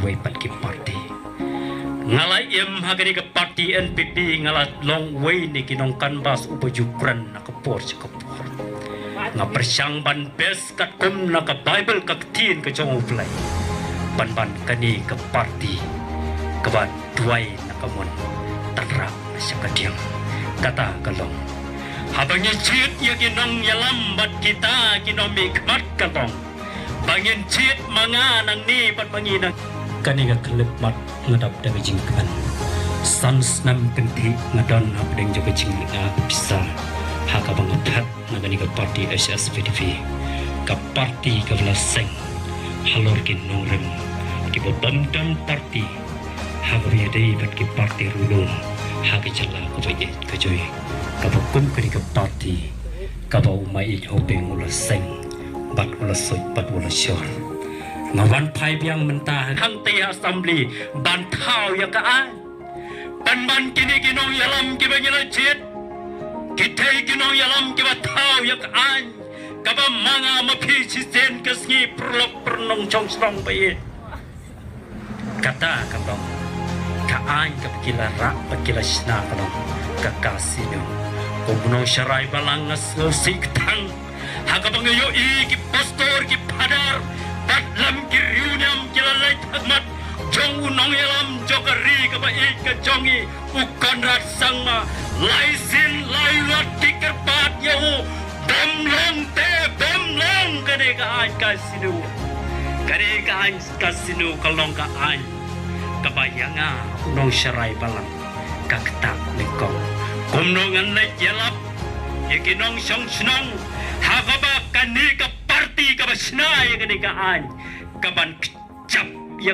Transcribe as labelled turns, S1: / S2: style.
S1: duai pat ki parti ngalai hagani ke parti NPP ngalat long way ni kinong kanbas upajukran nakapor sa kapor nga persyang ban bes kat kum naka Bible kaktin ke jong uplay ban kani ke parti kabat duai nakamon tanrak sa kadiang kata kalong habang cit ya kinong yalam bat kita kinong mikmat kalong bangin cit mga nang ni pat manginang kani ka kelipmat ngadap da jingkan sans nam kenti ngadon apdeng juga jing bisa haka bangapat nagani ka parti SSPDV ka parti ka vlaseng halor kin nongrem ki bom dan parti habri dei bat ki parti rulung haka jala ko baye ka joy ka bokum kani ka parti ka bau mai hopeng ula seng bat ula soy bat ula shor ngawan pai biang mentah hang te assembly ban thau ya ka an ban kini kinong yalam ki bangila chet kitay kinong yalam ki ba thau ya ka an ka ba manga mapi sisen kasngi perlok pernong chong strong pai kata ka ba ka an ka kila ra kila sna ka ka kasino kumno sharai balangas sik tang haga bangayo ki pastor ki padar lam kiriunyam kilalai thagmat jong unong yalam jokari ka baik ka jongi ukon rat sangma laisin laiwat tikerpat yahu bemlong kane ka an kasinu kalong ka an kabayanga unong syarai balang kaktak nikong kumnongan lek yalap yakinong syong snong hagaba kani ka parti ka basna ya kani ka an kaban kecap ya